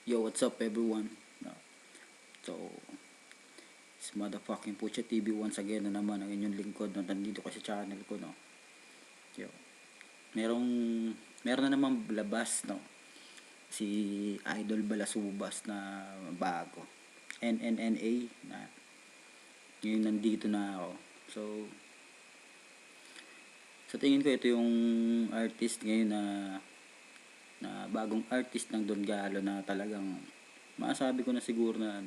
Yo, what's up everyone? No. So, it's motherfucking Pucha TV once again na naman ang inyong lingkod no, nandito ko sa channel ko no. Yo. Merong meron na naman labas no. Si Idol Balasubas na bago. NNNA na ngayon nandito na ako. So, sa tingin ko ito yung artist ngayon na bagong artist ng Don Galo na talagang masabi ko na siguro na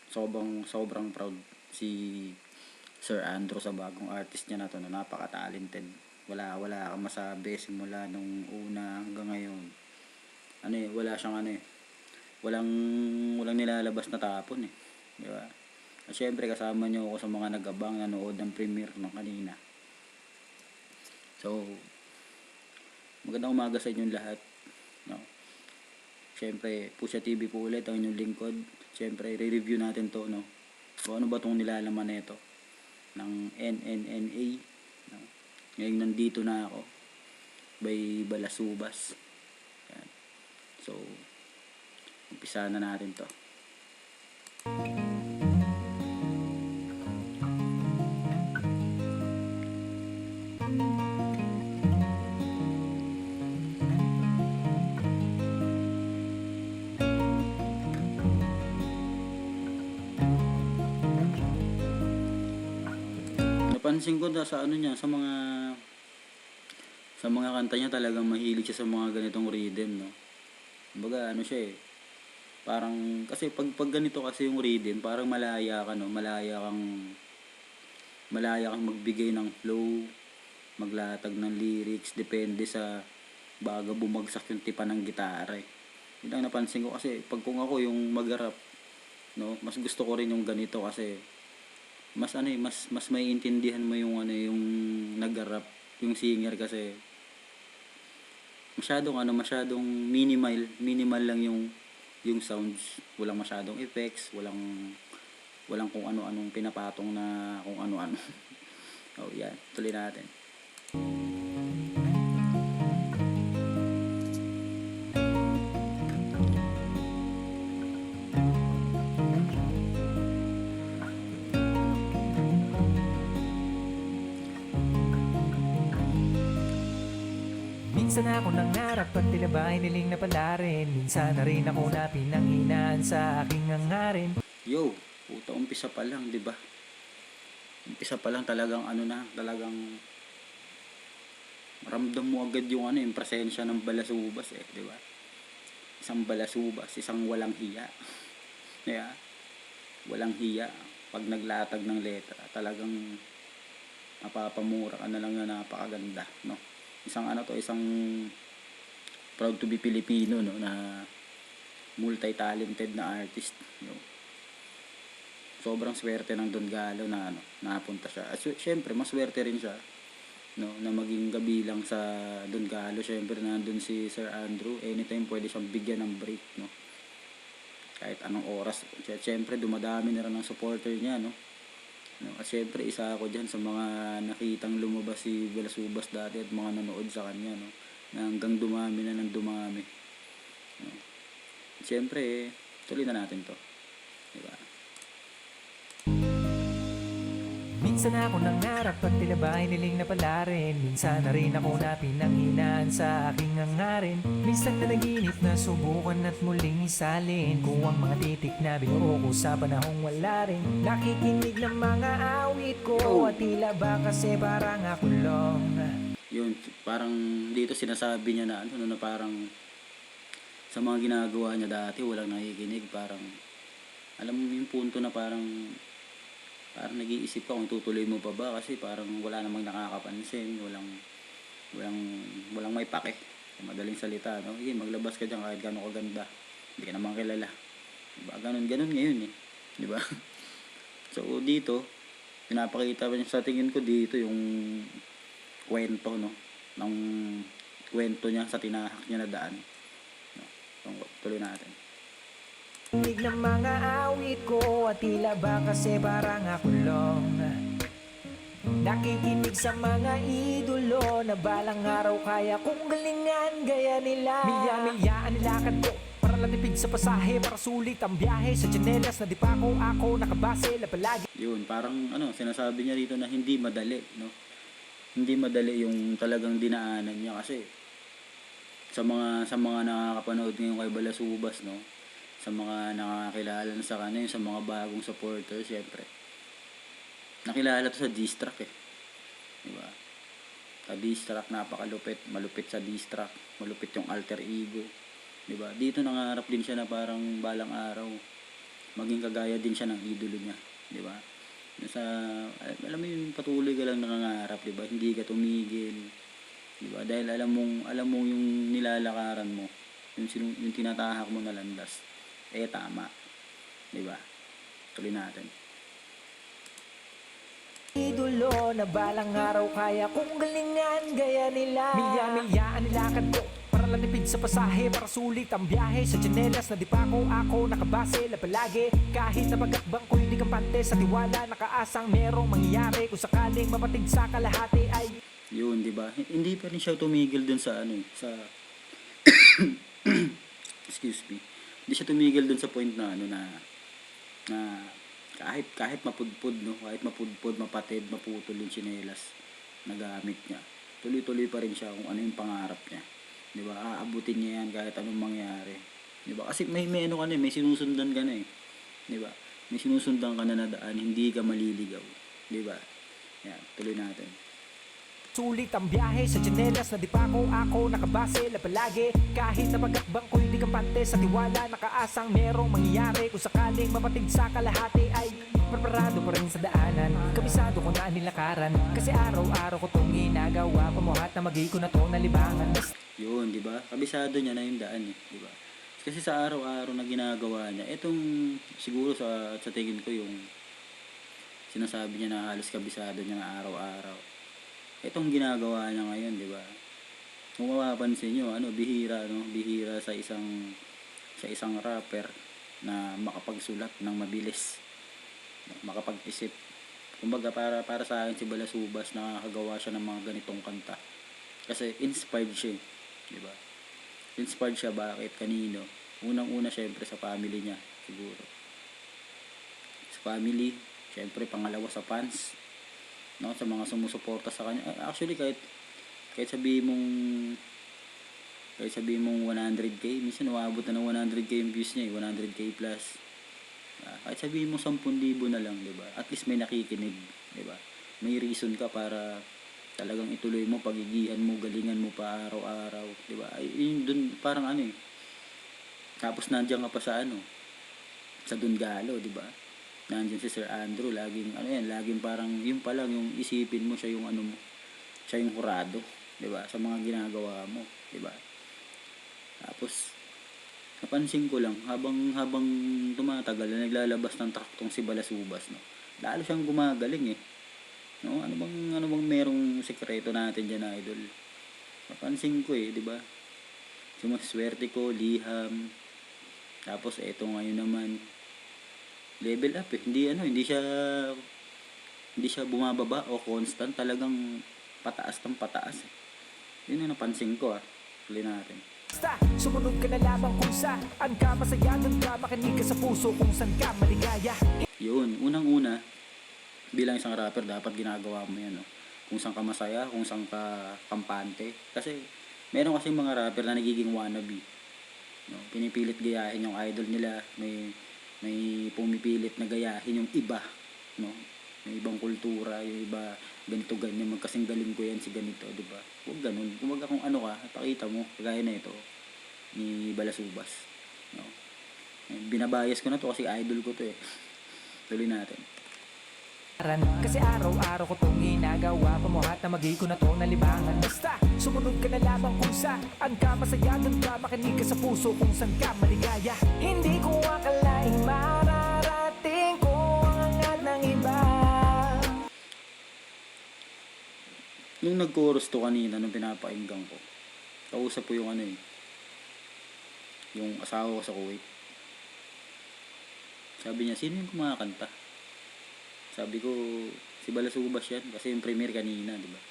sobrang proud si Sir Andrew sa bagong artist niya na to, na napaka-talented. Wala kang masabi simula nung una hanggang ngayon. Walang nilalabas na tapon eh. Di ba? At syempre kasama niyo ako sa mga nag-abang nanood ng premiere ng kanina. So, magandang umaga sa inyong lahat. No. Siyempre, Pucha TV po ulit ang inyong lingkod. Siyempre, re-review natin to, no. So, ano ba tong nilalaman nito ng NNNA? No. Ngayon nandito na ako by Balasubas. Yan. So, umpisa na natin to. Napansin ko sa mga kanta niya talagang mahilig siya sa mga ganitong rhythm, no. Kumbaga siya parang kasi pag ganito kasi yung rhythm, parang malaya kang magbigay ng flow, maglatag ng lyrics, depende sa baga bumagsak yung tipa ng gitara eh. Yun ang napansin ko kasi pag kung ako yung mag-rap, no, mas gusto ko rin yung ganito kasi mas maiintindihan mo yung yung nag-rap, yung singer kasi masyadong minimal lang yung sounds, walang masyadong effects, walang kung ano-anong pinapatong na kung ano-ano. Oh, yan, tuloy natin. Minsan ako nangarap at tila ba hiniling na pala rin. Minsan na rin ako na pinanghinaan sa aking hangarin. Yo, puta, umpisa pa lang, di ba? Umpisa pa lang talagang talagang ramdam mo agad yung presensya ng Balasubas eh, di ba? Isang Balasubas, isang walang hiya. Yeah. Walang hiya. Pag naglatag ng letra, talagang mapapamura ka na lang na napakaganda, no? Isang proud to be Filipino, no, na multi-talented na artist, no. Sobrang swerte ng Don Galo na napunta siya. At syempre, maswerte rin siya, no, na maging kabilang sa Don Galo. Syempre, nandun si Sir Andrew, anytime pwede siyang bigyan ng break, no. Kahit anong oras. Syempre, dumadami na rin ang supporter niya, no. No, at syempre isa ako diyan sa mga nakitang lumabas si Balasubas dati at mga nanood sa kanya, no, na hanggang dumami na ng dumami, no. At syempre tuloy na natin to, di ba? Minsan ako nangarap at tila ba hiniling na pala rin. Minsan na rin ako na pinanghinaan sa aking hangarin. Minsan na naginip na subukan at muling isalin ko ang mga titik na binuo ko sa panahong wala rin. Nakikinig ng mga awit ko at tila ba kasi parang ako lang. Yun, parang dito sinasabi niya na na parang sa mga ginagawa niya dati walang nakikinig. Parang alam mo yung punto na parang nag-iisip ka kung tutuloy mo pa ba kasi parang wala namang nakakapansin, walang may pake. Madaling salita, no? Sige, maglabas ka diyan kahit gaano kaganda, hindi ka naman kilala, diba? Ganun ngayon eh, diba? So dito pinapakita pa niya, sa tingin ko dito yung kwento, no, ng kwento niya sa tinahak niya na daan, no? So, tuloy natin. Kinig ng mga awit ko at tila ba kasi parang ako lang. Nakikinig sa mga idolo na balang araw kaya kong galingan gaya nila. Milya-milyaan nilakad ko para latipid sa pasahe para sulit ang biyahe. Sa tsinelas na di pa ako nakabase la palagi. Yun, parang ano, sinasabi niya rito na hindi madali, no? Hindi madali yung talagang dinaanan niya kasi sa mga nakakapanood ngayon kay Balasubas, no? Sa mga nakakilala na sa kanya, yung sa mga bagong supporters, syempre. Nakilala to sa diss-track eh. Di ba? Sa diss-track, malupit sa diss-track, malupit yung alter ego. 'Di ba? Dito nangarap din siya na parang balang araw maging kagaya din siya ng idolo niya, 'di ba? Sa alam mo yung patuloy ka lang nangangarap, 'di ba? Hindi ka tumigil, 'di ba? Dahil alam mo yung nilalakaran mo, yung tinatahak mo na landas, tama, 'di ba? Tuloy natin. Idolo na balang araw kaya kung galingan gaya nila. Milya-milya ang nilakad ko para lanipid sa pasahe para sulit ang biyahe. Sa tsinelas na di pa ako nakabase la palagi. Kahit na pagkakbang ko hindi kampante sa tiwala nakaasang merong mangyayari. Kung sakaling mapatig sa kalahati ay Yun, 'di ba? Hindi pa rin siya tumigil dun sa sa excuse me. Hindi siya tumigil dun sa point na na kahit mapudpud, no, kahit mapudpud, mapatid, maputol yung tsinelas na gamit niya, tuloy-tuloy pa rin siya kung ano yung pangarap niya, di ba? Aabutin niya yan kahit anong mangyari, di ba? Kasi may ano ka na, may sinusundan ka na eh, di ba? May sinusundan ka na daan, hindi ka maliligaw, di ba? Yan, tuloy natin. sulit ang biyahe sa tsinelas na di pa ako nakabase la palagi. Kahit na pagkakbang ko hindi kampante sa tiwala nakaasang merong mangyayari. Kung sakaling mapatig sa kalahati ay preparado pa rin sa daanan. Kabisado ko na ang nilakaran kasi araw-araw ko tong ginagawa. Pamuhat na magi ko na to na libangan. Yun, di ba? Kabisado niya na yung daan eh, di ba? Kasi sa araw-araw na ginagawa niya, etong siguro sa tingin ko yung sinasabi niya na halos kabisado niya na araw-araw. Itong ginagawa niya ngayon, di ba? Kung mapapansin niyo, bihira, no? Bihira sa isang rapper na makapagsulat ng mabilis, makapag-isip. Kumbaga para sa akin si Balasubas nakakagawa siya ng mga ganitong kanta. Kasi inspired siya, di ba? Inspired siya bakit kanino? Unang-una syempre sa family niya, siguro. Sa family, syempre pangalawa sa fans, no, sa mga sumusuporta sa kanya. Actually kahit sabihin mong 100k, minsan umabot na ng 100k yung views niya, 100k plus. Kahit sabihin mo 10,000 na lang, 'di ba? At least may nakikinig, 'di ba? May reason ka para talagang ituloy mo, pagigihan mo, galingan mo pa araw-araw, 'di ba? Ay yun dun parang tapos nandiyan ka pa sa Dungalo, 'di ba? Nandiyan si Sir Andrew, laging parang yun pa lang yung isipin mo, siya yung mo, siya yung hurado, 'di ba? Sa mga ginagawa mo, 'di ba? Tapos napansin ko lang habang tumatagal na naglalabas ng traktong si Balasubas, no. Lalo siyang gumagaling eh. No, ano bang merong sekreto natin diyan, idol? Napansin ko eh, 'di ba? Sumaswerte ko, liham. Tapos eto ngayon naman level up eh. Hindi siya bumababa o constant, talagang pataas ng pataas eh. Yun ang napansin ko Tuloy natin. basta sumunod ka na lamang kung saan ka masaya. Doon ka makinig ka sa puso kung saan ka maligaya. Yun, unang-una bilang isang rapper dapat ginagawa mo yan, no? Kung saan ka masaya, kung saan ka kampante. Kasi meron kasi mga rapper na nagiging wannabe, no? Pinipilit gayahin yung idol nila, may pumipilit na gayahin yung iba, no? Yung ibang kultura, yung iba ganito ganyan, magkasing galing ko yan si ganito, di ba? Huwag ganun. Kumbaga kung ano ka, pakita mo, kagaya na ito ni Balasubas, no? Binabayas ko na to kasi idol ko to eh. Tuloy natin. Kasi araw-araw ko tong ginagawa. Pamuhat na magi ko na to na libangan. Basta sumunod ka na lamang kung saan ka masaya. Doon ka makinig ka sa puso kung saan ka maligaya. Hindi ko akalaing mararating ko ang angat ng iba. Nung nag-chorus to kanina, nung pinapakinggan ko, kausap ko yung yung asawa ko sa Kuwait. Sabi niya, sino yung kumakanta? Sabi ko, si Balasubas yan, kasi yung premiere kanina, di ba?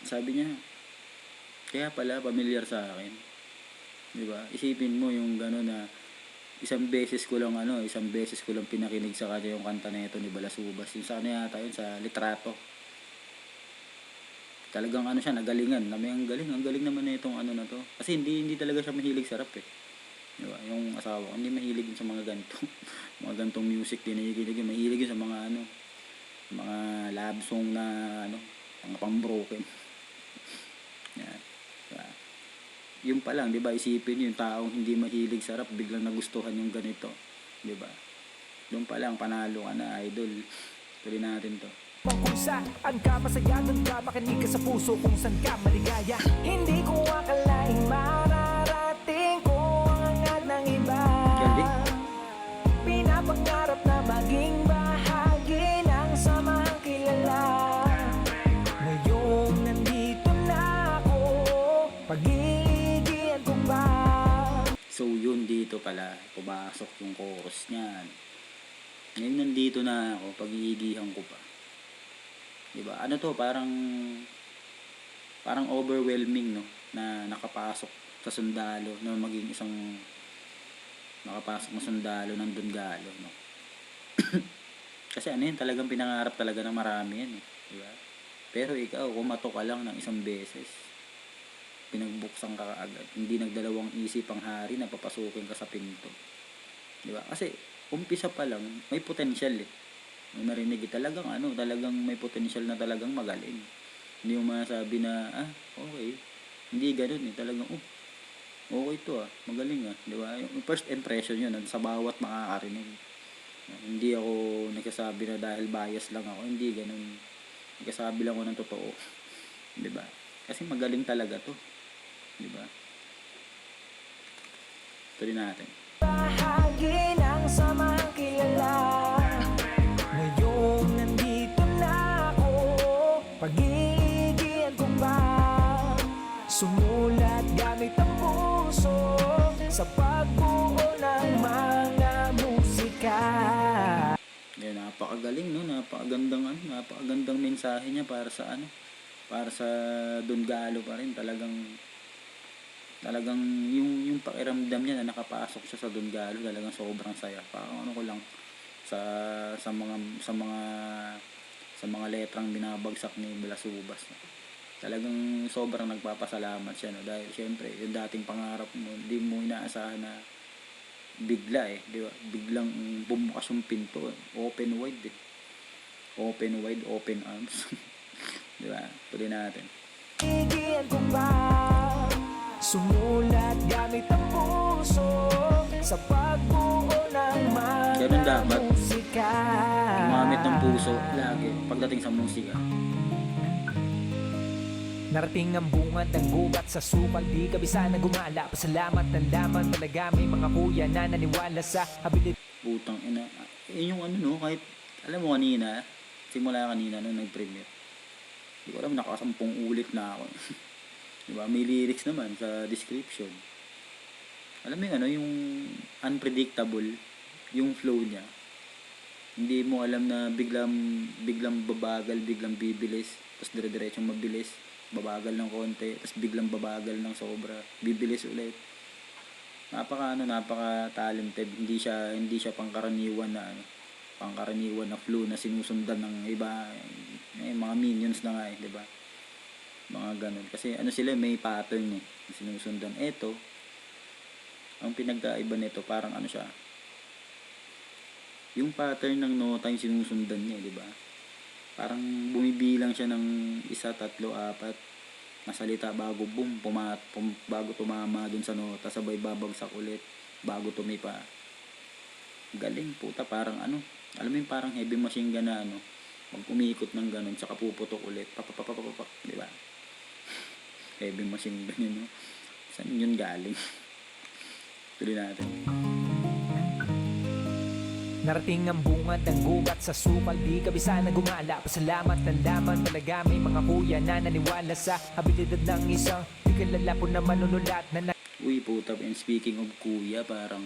Sabi niya, kaya pala familiar sa akin. Di ba? Isipin mo yung gano'n na isang beses ko lang pinakinig sa kanya yung kanta na ito ni Balasubas. Yung sa ano yata yun, sa Litrato. Talagang ano siya, nagalingan. Ang galing naman na itong ano na to. Kasi hindi talaga siya mahilig sa rap eh. Di ba? Yung asawa ko, hindi mahilig yun sa mga ganito. Mga gantong music din nakikinig yun. Mahilig yun sa mga ano, mga love song na ano, mga pang-broken. Yan. Diba? Yung pa lang, di ba, isipin yung taong hindi mahilig sa rap, biglang nagustuhan yung ganito. Di ba? Doon pa lang, panalo ka na, idol. Tuloy natin to. Kung saan ka masaya, doon ka makinig ka sa puso, kung saan ka maligaya. Hindi ko akalaing mararating ko ang angat ng iba. Galing. Pinapangarap na maging bahagi ng samahang kilala. Ngayong nandito na ako, pag-iigihan ko ba? So yun, dito pala pumasok yung chorus niyan. Ngayon nandito na ako, pag-iigihan ko pa. Diba? Ano to, parang overwhelming, no? Na nakapasok sa sundalo, na maging isang nakapasok na sundalo ng Dungalo, no? Kasi ano yun, talagang pinangarap talaga ng marami yan, eh. Diba? Pero ikaw, kumato ka lang ng isang beses, pinagbuksan ka agad, hindi nagdalawang isip ang hari na papasukin ka sa pinto. Diba? Kasi umpisa pa lang, may potential eh. May marinig eh, talagang may potential na talagang magaling. Hindi mo masabi na, okay. Hindi ganun eh, talagang, okay to magaling di ba? Yung first impression yun, sa bawat makakarinig. Hindi ako nagsasabi na dahil bias lang ako, hindi ganun. Nagsasabi lang ako ng totoo. Di ba? Kasi magaling talaga to. Di ba? Tuloy natin. Bahagi ng samahang kilala. Ngayong nandito na ako, pag-iigihan ko ba? Sumulat gamit ang puso sa pagbuo ng mga musika. Yan, napakagaling, no? Napakagandang mensahe niya para sa para sa Dungalo pa rin. Talagang yung pakiramdam niya na nakapasok siya sa Dungalo, talagang sobrang saya. Parang ko lang sa mga letrang binabagsak ni Balasubas, no? Talagang sobrang nagpapasalamat siya, no? Dahil syempre yung dating pangarap mo, hindi mo inaasahan na bigla di ba? Biglang bumukas yung pinto, open wide open arms. Di ba? Tuloy natin. Igihan ko ba? Sumulat gamit ang puso sa pagbuo ng Ganun mga dapat. musika. Gumamit ng puso lagi pagdating sa musika. Narating ang bungad ng gubat sa sukal, di kabisa na gumala. Pasalamat ng laman, talaga may mga kuya na naniwala sa abilidad. Putang ina. Yung no, kahit alam mo simula kanina nung nag-premiere. Hindi ko alam, nakasampung ulit na ako. Diba? May lyrics naman sa description. Alam mo yung unpredictable, yung flow niya. Hindi mo alam na biglang babagal, biglang bibilis, tapos dire-diretsong mabilis, babagal ng konti, tapos biglang babagal ng sobra, bibilis ulit. Napaka talented. Hindi siya pangkaraniwan na flow na sinusundan ng iba, mga minions na nga di ba? Mga ganun. Kasi sila, may pattern sinusundan. Ito, ang pinagkaiba nito, parang siya, yung pattern ng nota yung sinusundan niya, di ba? Parang bumibilang siya ng 1, 3, 4 na salita bago bago tumama dun sa nota, sabay babagsak ulit bago tumipa. Galing, puta, parang alam mo yung parang heavy machine gun na pag umiikot ng ganun, saka puputok ulit, papapapapapak, di ba? Heavy machine gun yun, no? Saan yun galing? Tuloy natin. Narating ang bungad ng gubat sa sukal, di kabisa na gumala. Pasalamat ng laman, talaga may mga kuya na naniwala sa abilidad ng isang di kilala po na manunulat na Uy, puta, and speaking of kuya, parang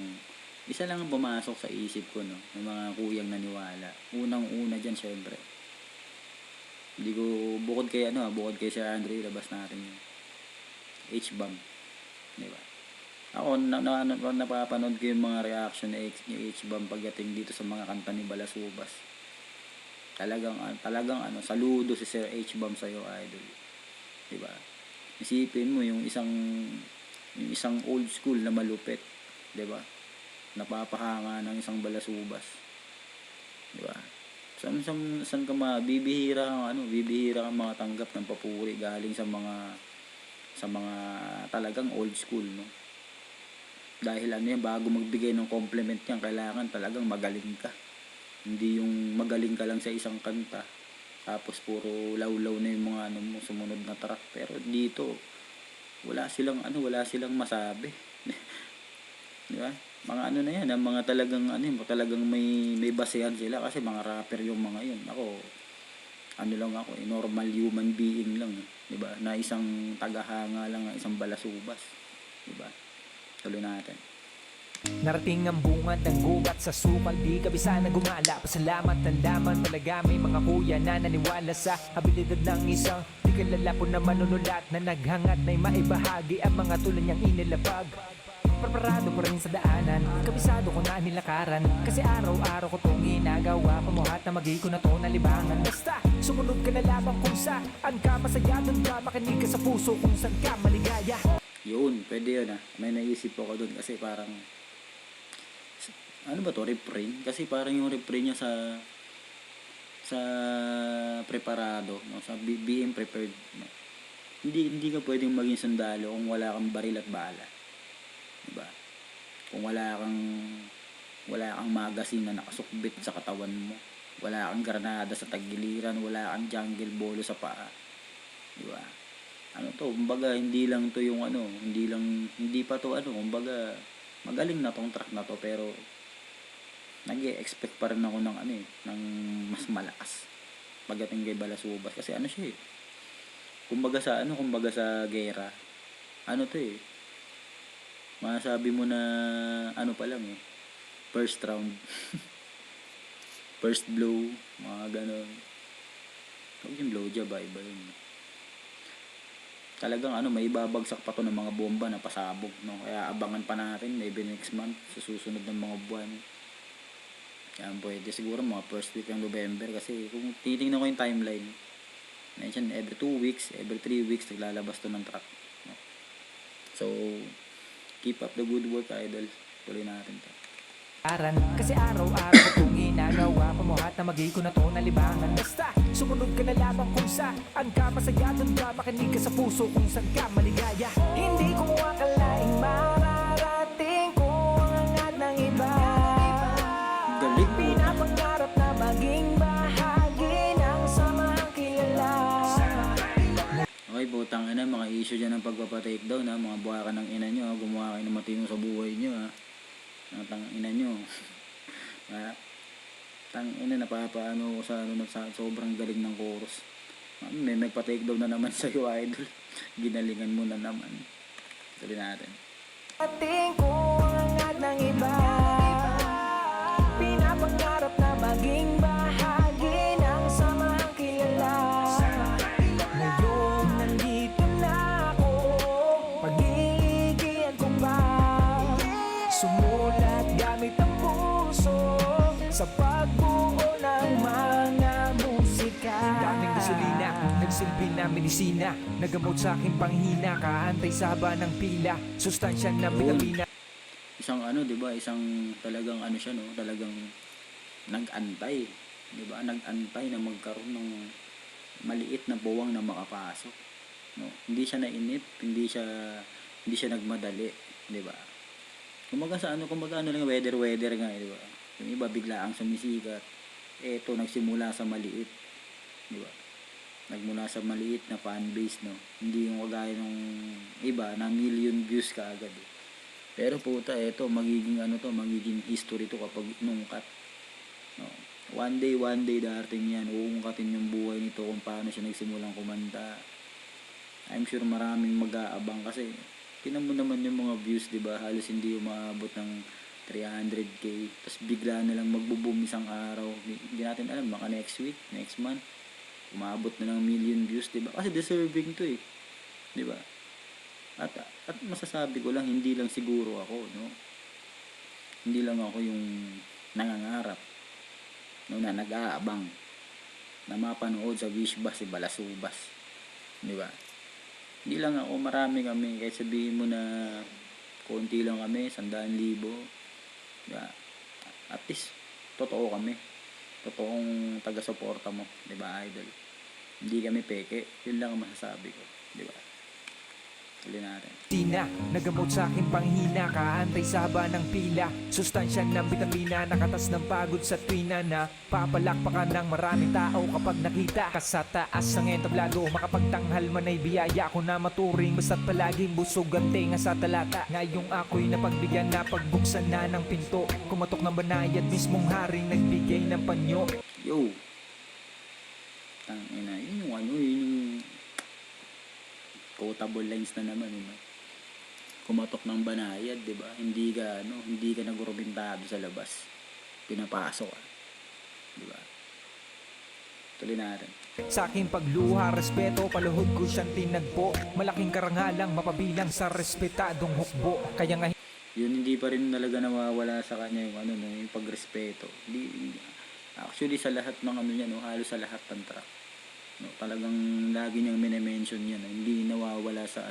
isa lang ang pumasok sa isip ko, no, ng mga kuyang naniwala. Unang-una dyan, syempre. Hindi ko, bukod kay Sir Andre, labas natin yun. H-bomb. Di ba? Ako, napapanood ko yung mga reaction ni H-Bomb pagdating dito sa mga kanta ni Balasubas. Talagang saludo si Sir H-Bomb sa'yo, idol. Diba? Isipin mo yung isang old school na malupit. Diba? Napapahanga ng isang Balasubas. Diba? Saan ka bibihira kang mga tanggap ng papuri galing sa mga talagang old school, no? Dahil bago magbigay ng compliment yan, kailangan talagang magaling ka. Hindi yung magaling ka lang sa isang kanta, tapos puro lawlaw na yung mga sumunod na track. Pero dito, wala silang masabi. Di ba? Mga na yan, mga talagang may basehan sila kasi mga rapper yung mga yun. Ako, lang ako, normal human being lang, di ba? Na isang tagahanga lang, isang Balasubas, di ba? Tuloy natin. Narating ang bungad ng gubat sa sukal, di kabisa na gumala. Pasalamat ng laman, talaga may mga kuya na naniwala sa abilidad ng isang di kilala po na manunulat, na naghangat na'y maibahagi ang mga tulad niyang inilabag. Preparado pa rin sa daanan, kabisado ko na nilakaran, kasi araw-araw ko tong ginagawa. Pamuhat na magi ko na to nalibangan. Basta sumunod ka na lamang kung saan ka masaya, doon ka makinig ka sa puso kung saan ka maligaya. Yun, pwede yun. May naisip ako doon kasi parang refrain? Kasi parang yung refrain niya sa preparado, no? Sa being prepared, no? Hindi ka pwedeng maging sundalo kung wala kang baril at bala. Diba? Kung wala kang magazine na nakasukbit sa katawan mo, wala kang granada sa tagiliran, wala kang jungle bolo sa paa. Diba? Kumbaga hindi pa to kumbaga magaling na tong track na to, pero nag-e-expect pa rin ako ng mas malakas pagdating kay Balasubas kasi siya kumbaga sa gera, masabi mo na pa lang first round first blow, mga ganon. Huwag yung blow job, iba yun. Talagang may babagsak pa to ng mga bomba na pasabog, no? Kaya abangan pa natin maybe next month, sa susunod ng mga buwan. Yan, pwede siguro mga first week ng November, kasi kung titingnan ko yung timeline, mention every 2 weeks, every 3 weeks naglalabas to ng track, no? So keep up the good work, idol. Tuloy natin to. Kasi araw-araw ko itong ginagawa, pamuhat na magi ko na to nalibangan. Basta sumunod ka na lamang kung saan ka masaya, doon ka makinig ka sa puso kung saan ka maligaya. Hindi ko akalaing mararating ko ang angat ng iba. Galing po. Pinapangarap na maging bahagi ng samahang kilala. Okay, butang mga issue dyan ng pagpapatakedown, mga buwakan ng ina nyo, gumawa kayo ng matino sa buhay nyo, tang ina nyo. Tang ina, napapaano ko sa sobrang galing ng chorus. May nagpa-takedown na naman sa'yo, idol. Ginalingan mo na naman. Tuloy natin. Ating ko ang angat ng iba. Pinapangarap na maging bahagi ng samahang kilala. Ngayon nandito na ako, pag-iigihan ko pa, sumulat gamit ang puso sa pagbuo ng mga musika. Daming gasolina, nagsilbi na medisina, nagamot sa aking panghina, kaantay sa haba ng pila, sustansya ng vitamina. Isang diba, isang talagang siya, no? Talagang nag-antay, diba? Nag-antay na magkaroon ng maliit na buwang na makapasok, no? Hindi siya nainip, hindi siya nagmadali, diba? Kumbaga lang, weather nga, diba? Yung iba bigla ang sumisikat. Eto, nagsimula sa maliit, diba? Nagmula sa maliit na fan base, no? Hindi yung kagaya ng iba na million views kaagad, eh. Pero puta, eto magiging magiging history to kapag inungkat, no? One day darating yan, uungkatin yung buhay nito kung paano siya nagsimulang kumanta. I'm sure maraming mag-aabang kasi tinan mo naman yung mga views, diba? Halos hindi umaabot ng 300k, tapos bigla na lang magbo-boom isang araw. Hindi natin alam, baka next week, next month umabot na ng million views, diba? Kasi deserving to, diba? At masasabi ko lang, hindi lang siguro ako, no? Hindi lang ako yung nangangarap, no, na nag-aabang na mapanood sa Wishbas si Balasubas, di ba? Hindi lang ako, marami kami. Kahit sabihin mo na konti lang kami, 100,000, di ba? At least totoo kami, totoong taga-suporta mo, di ba, idol? Hindi kami peke, yun lang ang masasabi ko, di ba? Tuloy natin. Tina, nagamot sa aking panghina, kaantay sa haba ng pila. Sustansya ng bitamina, nakatas ng pagod sa tuwina na papalakpakan ng maraming tao kapag nakita ka sa taas ng entablado. Makapagtanghal man ay biyaya ko na maturing, basta't palaging busog ang tenga sa talata. Ngayong ako'y napagbigyan na pagbuksan na ng pinto, kumatok ng banayad, mismong haring nagbigay ng panyo. Yo, tangina, yun yung ano, yun yung quotable lines na naman, no? Kumatok ng banayad, di ba? Hindi ka nagurubintado sa labas, pinapasok ka, di ba? Tuloy natin. Sa aking pagluha, respeto, paluhod ko siyang tinagpo. Malaking karangalang mapabilang sa respetadong hukbo. Kaya nga Yun, hindi pa rin talaga nawawala sa kanya yung no, yung pagrespeto. Actually sa lahat ng niya, no, halos sa lahat ng track, no, talagang lagi niyang mine-mention yan, no, hindi nawawala sa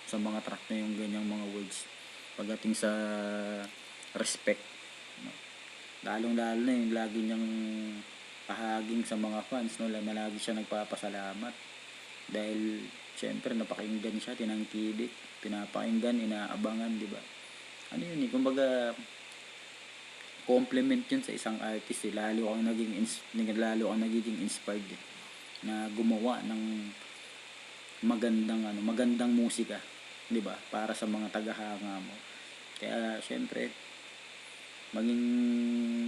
sa mga track na yung ganyang mga words pagdating sa respect, no. Lalong-lalo na yung lagi niyang pahaging sa mga fans, no, na lagi siya nagpapasalamat dahil syempre napakinggan siya, tinangkilik, pinapakinggan, inaabangan, di ba? Ano yun kumbaga compliment yun sa isang artist, lalo kang nagiging inspired, na gumawa ng magandang musika, 'di ba? Para sa mga tagahanga mo. Kaya syempre maging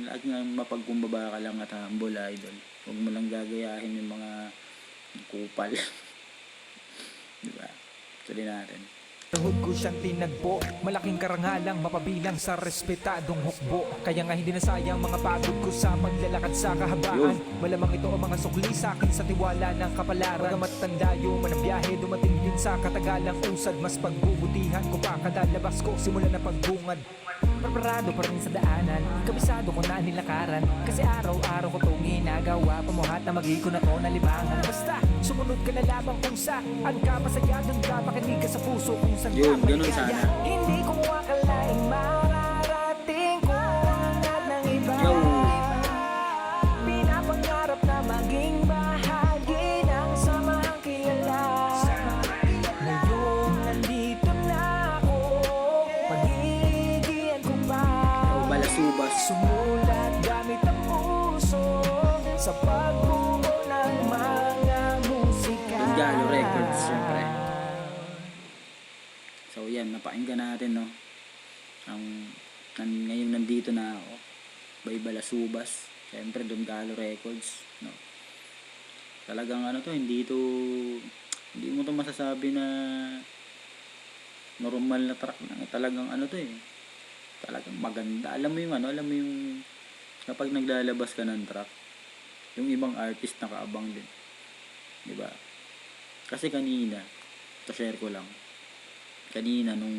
lagi nga mapagkumbaba ka lang at humble, idol. Huwag mo lang gagayahin yung mga kupal. 'Di ba? Tuloy natin. paluhod ko siyang tinagpo. Malaking karangalang mapabilang sa respetadong hukbo. Kaya nga hindi nasayang mga pagod ko sa paglalakad sa kahabaan. Malamang ito ang mga sukli sa akin sa tiwala ng kapalaran. Pagamat tandayo man ang biyahe, dumating din sa katagalang usad. Mas pagbubutihan ko pa kada labas ko, simula na pagbungad. Preparado pa rin sa daanan, kabisado ko na nilakaran. Kasi araw-araw ko itong ginagawa, pamuhat na mag-iko na to na libangan. Basta, sumunod ka na labang kung saan ka masaya, dun ka makinig ka sa puso kung saan ka Ganun maligaya. sana. Hindi ko akalaing mararating ko ang lahat ng iba. Yo. Pinapangarap na maging bahagi ng samahang kilala. Ngayon nandito na ako, pag-iigihan ko pa. Balasubas. Sumulat gamit ang puso sa pagbuo ng mga musika. Galo Records, syempre. So yan, napakinggan natin, no, ngayong nandito na ako by Balasubas, syempre Don Galo Records, no. Talagang hindi mo to masasabi na normal na track lang, talagang talagang maganda. Alam mo yung kapag naglalabas ka ng track, yung ibang artist nakaabang din, di ba? Kasi kanina, share ko lang, kanina nung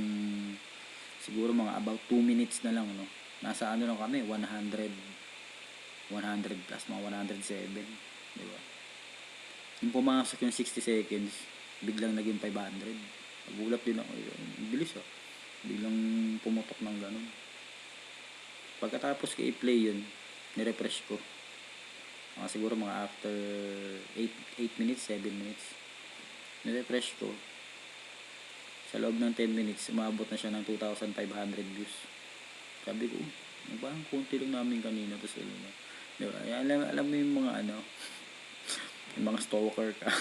siguro mga about 2 minutes na lang, no, nasa lang kami, 100 plus, mga 107, di ba? Yung pumasok yung 60 seconds, biglang naging 500. Nagulat din ako, bilis biglang pumutok ng ganun. Pagkatapos ko i-play yun, nirefresh ko, siguro mga after 8 minutes, 7 minutes, nirefresh ko. Sa loob ng 10 minutes, umabot na siya ng 2,500 views. Sabi ko, parang konti lang namin kanina. Tapos, diba? Alam mo yung mga yung mga stalker ka.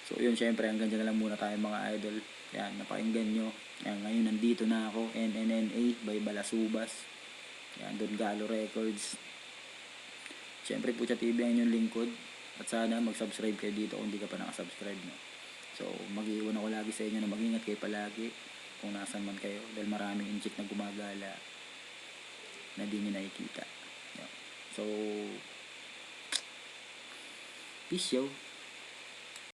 So, yun, syempre, hanggang dyan na lang muna tayo mga idol. Yan, napakinggan nyo. Yan, ngayon, nandito na ako. NNNA by Balasubas. Yan, Don Galo Records. Syempre, Pucha TV ang inyong lingkod. At sana mag-subscribe kayo dito kung hindi ka pa nakasubscribe, no? So, mag-iwan ako lagi sa inyo na mag-ingat kayo palagi kung nasan man kayo, dahil maraming inchik na gumagala na di nyo nakikita. So, peace yo.